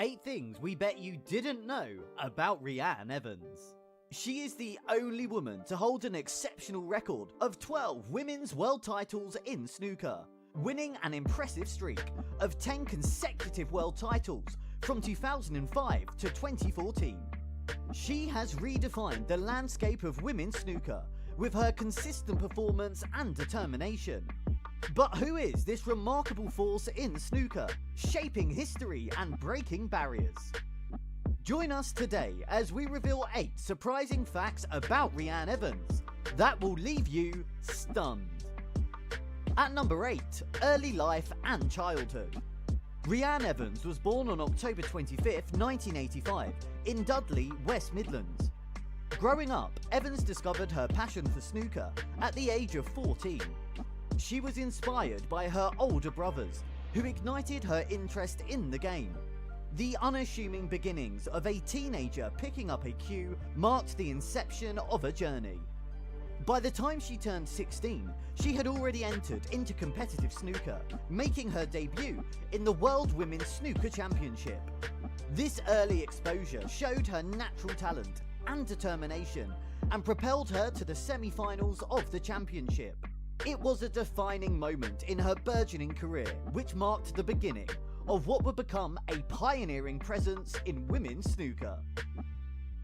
8 things we bet you didn't know about Reanne Evans. She is the only woman to hold an exceptional record of 12 women's world titles in snooker, winning an impressive streak of 10 consecutive world titles from 2005 to 2014. She has redefined the landscape of women's snooker with her consistent performance and determination. But who is this remarkable force in snooker, shaping history and breaking barriers? Join us today as we reveal 8 surprising facts about Reanne Evans that will leave you stunned. At number 8, early life and childhood. Reanne Evans was born on October 25, 1985 in Dudley, West Midlands. Growing up, Evans discovered her passion for snooker at the age of 14. She was inspired by her older brothers, who ignited her interest in the game. The unassuming beginnings of a teenager picking up a cue marked the inception of a journey. By the time she turned 16, she had already entered into competitive snooker, making her debut in the World Women's Snooker Championship. This early exposure showed her natural talent and determination and propelled her to the semi-finals of the championship. It was a defining moment in her burgeoning career, which marked the beginning of what would become a pioneering presence in women's snooker.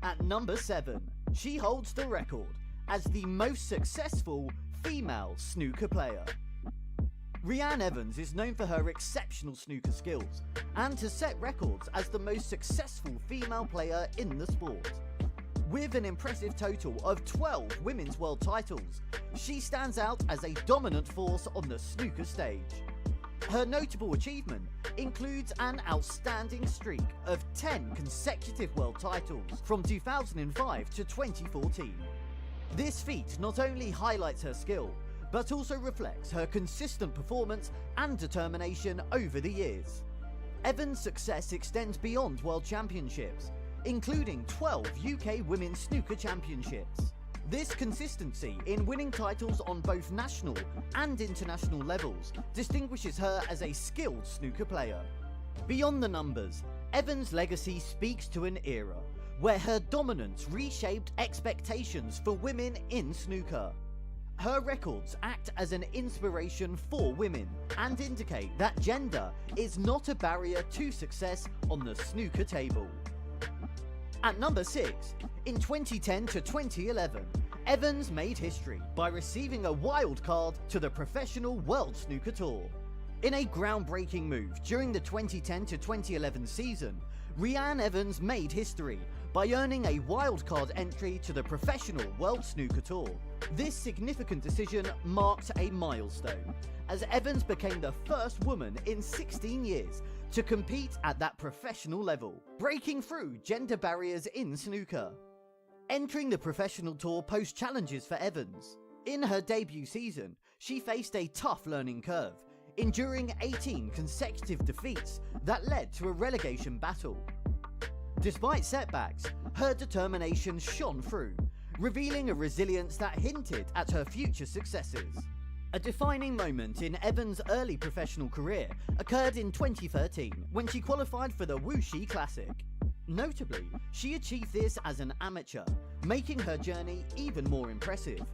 At number 7, she holds the record as the most successful female snooker player. Reanne Evans is known for her exceptional snooker skills and to set records as the most successful female player in the sport. With an impressive total of 12 women's world titles, she stands out as a dominant force on the snooker stage. Her notable achievement includes an outstanding streak of 10 consecutive world titles from 2005 to 2014. This feat not only highlights her skill, but also reflects her consistent performance and determination over the years. Evans' success extends beyond world championships, including 12 UK Women's Snooker Championships. This consistency in winning titles on both national and international levels distinguishes her as a skilled snooker player. Beyond the numbers, Evans' legacy speaks to an era where her dominance reshaped expectations for women in snooker. Her records act as an inspiration for women and indicate that gender is not a barrier to success on the snooker table. At number 6, in 2010 to 2011, Evans made history by receiving a wild card to the Professional World Snooker Tour. In a groundbreaking move during the 2010 to 2011 season, Reanne Evans made history by earning a wildcard entry to the Professional World Snooker Tour. This significant decision marked a milestone, as Evans became the first woman in 16 years to compete at that professional level, breaking through gender barriers in snooker. Entering the professional tour posed challenges for Evans. In her debut season, she faced a tough learning curve, enduring 18 consecutive defeats that led to a relegation battle. Despite setbacks, her determination shone through, revealing a resilience that hinted at her future successes. A defining moment in Evans' early professional career occurred in 2013 when she qualified for the Wuxi Classic. Notably, she achieved this as an amateur, making her journey even more impressive.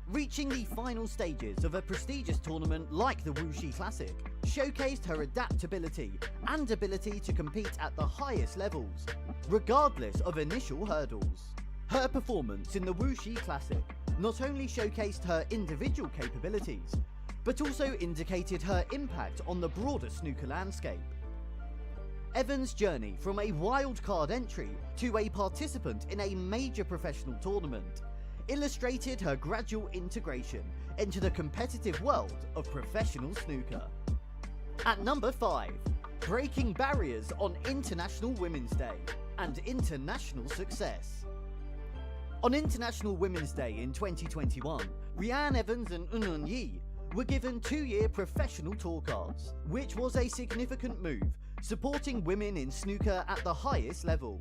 Reaching the final stages of a prestigious tournament like the Wuxi Classic showcased her adaptability and ability to compete at the highest levels, regardless of initial hurdles. Her performance in the Wuxi Classic not only showcased her individual capabilities, but also indicated her impact on the broader snooker landscape. Evans' journey from a wildcard entry to a participant in a major professional tournament illustrated her gradual integration into the competitive world of professional snooker. At number 5, breaking barriers on International Women's Day and international success. On International Women's Day in 2021, Reanne Evans and Eun Yi were given 2-year professional tour cards, which was a significant move, supporting women in snooker at the highest level.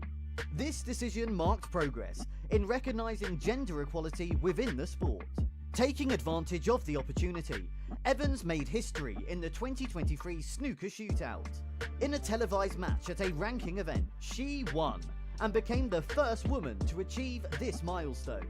This decision marked progress in recognising gender equality within the sport. Taking advantage of the opportunity, Evans made history in the 2023 Snooker Shootout. In a televised match at a ranking event, she won and became the first woman to achieve this milestone.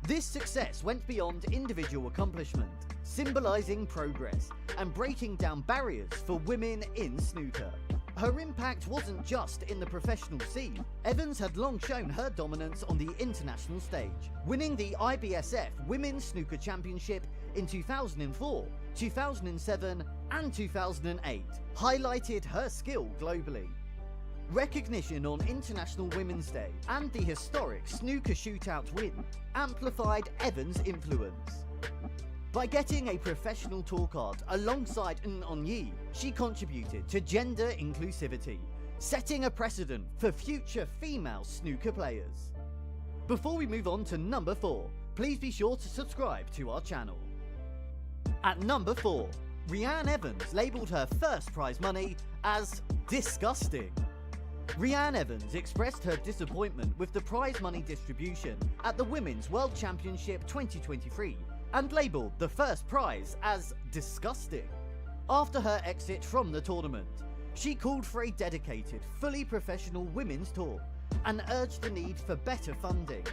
This success went beyond individual accomplishment, symbolising progress and breaking down barriers for women in snooker. Her impact wasn't just in the professional scene. Evans had long shown her dominance on the international stage, winning the IBSF Women's Snooker Championship in 2004, 2007 and 2008, highlighted her skill globally. Recognition on International Women's Day and the historic Snooker Shootout win amplified Evans' influence. By getting a professional tour card alongside Reanne Evans, she contributed to gender inclusivity, setting a precedent for future female snooker players. Before we move on to number 4, please be sure to subscribe to our channel. At number 4, Reanne Evans labelled her first prize money as disgusting. Reanne Evans expressed her disappointment with the prize money distribution at the Women's World Championship 2023 and labelled the first prize as disgusting. After her exit from the tournament, she called for a dedicated, fully professional women's tour and urged the need for better funding.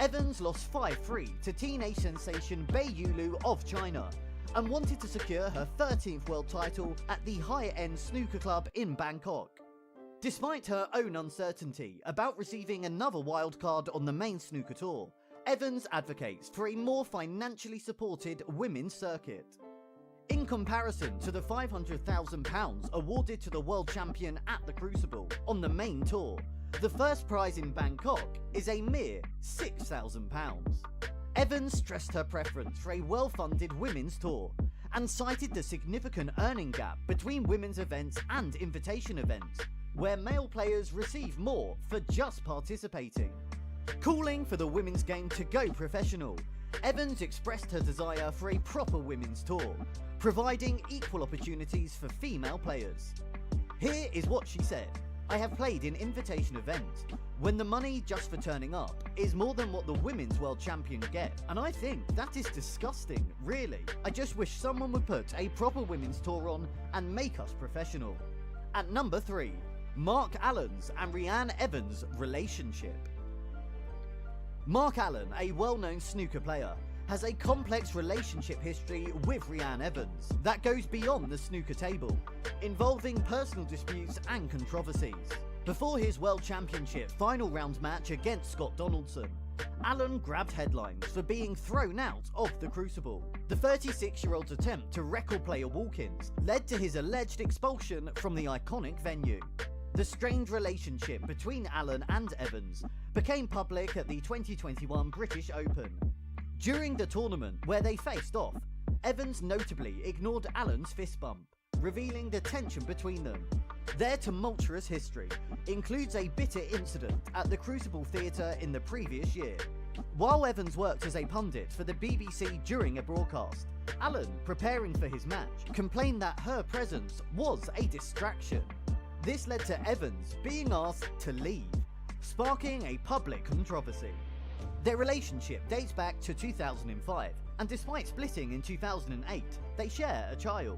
Evans lost 5-3 to teenage sensation Bai Yulu of China and wanted to secure her 13th world title at the higher-end snooker club in Bangkok. Despite her own uncertainty about receiving another wildcard on the main snooker tour, Evans advocates for a more financially supported women's circuit. In comparison to the £500,000 awarded to the world champion at the Crucible on the main tour, the first prize in Bangkok is a mere £6,000. Evans stressed her preference for a well-funded women's tour and cited the significant earning gap between women's events and invitation events, where male players receive more for just participating. Calling for the women's game to go professional, Evans expressed her desire for a proper women's tour, providing equal opportunities for female players. Here is what she said: "I have played in invitation events when the money just for turning up is more than what the women's world champion get, and I think that is disgusting, really. I just wish someone would put a proper women's tour on and make us professional." At number 3, Mark Allen's and Reanne Evans' relationship. Mark Allen, a well-known snooker player, has a complex relationship history with Reanne Evans that goes beyond the snooker table, involving personal disputes and controversies. Before his World Championship final round match against Scott Donaldson, Allen grabbed headlines for being thrown out of the Crucible. The 36-year-old's attempt to record player walk-ins led to his alleged expulsion from the iconic venue. The strained relationship between Allen and Evans became public at the 2021 British Open. During the tournament where they faced off, Evans notably ignored Allen's fist bump, revealing the tension between them. Their tumultuous history includes a bitter incident at the Crucible Theatre in the previous year. While Evans worked as a pundit for the BBC during a broadcast, Allen, preparing for his match, complained that her presence was a distraction. This led to Evans being asked to leave, sparking a public controversy. Their relationship dates back to 2005, and despite splitting in 2008, they share a child.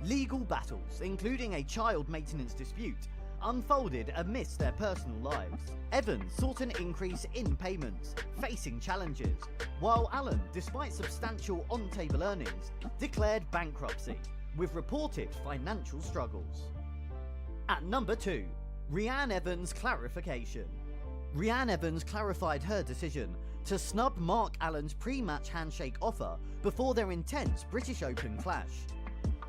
Legal battles, including a child maintenance dispute, unfolded amidst their personal lives. Evans sought an increase in payments, facing challenges, while Allen, despite substantial on-table earnings, declared bankruptcy, with reported financial struggles. At number 2, Reanne Evans' clarification. Reanne Evans clarified her decision to snub Mark Allen's pre-match handshake offer before their intense British Open clash.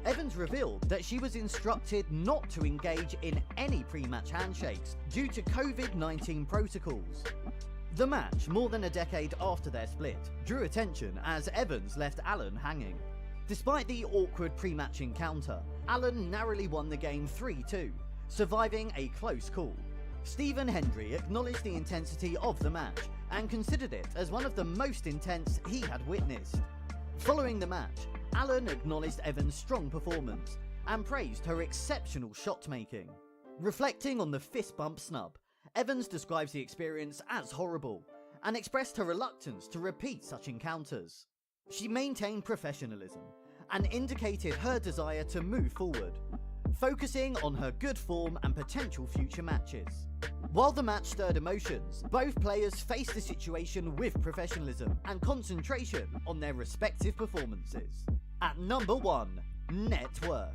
Evans revealed that she was instructed not to engage in any pre-match handshakes due to COVID-19 protocols. The match, more than a decade after their split, drew attention as Evans left Allen hanging. Despite the awkward pre-match encounter, Allen narrowly won the game 3-2, surviving a close call. Stephen Hendry acknowledged the intensity of the match and considered it as one of the most intense he had witnessed. Following the match, Allen acknowledged Evans' strong performance and praised her exceptional shot-making. Reflecting on the fist bump snub, Evans describes the experience as horrible and expressed her reluctance to repeat such encounters. She maintained professionalism and indicated her desire to move forward, focusing on her good form and potential future matches. While the match stirred emotions, both players faced the situation with professionalism and concentration on their respective performances. At number 1, net worth.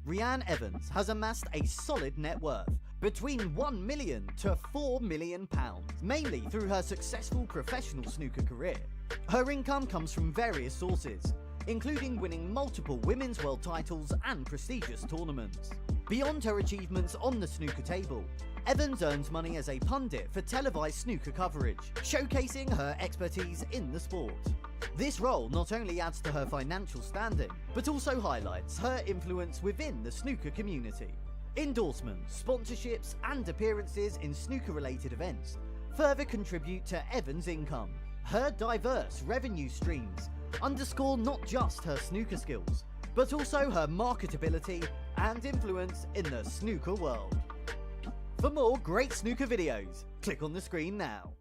Reanne Evans has amassed a solid net worth between £1 million to £4 million, mainly through her successful professional snooker career. Her income comes from various sources, including winning multiple women's world titles and prestigious tournaments. Beyond her achievements on the snooker table, Evans earns money as a pundit for televised snooker coverage, showcasing her expertise in the sport. This role not only adds to her financial standing, but also highlights her influence within the snooker community. Endorsements, sponsorships, and appearances in snooker-related events further contribute to Evans' income. Her diverse revenue streams underscore not just her snooker skills, but also her marketability and influence in the snooker world. For more great snooker videos, click on the screen now.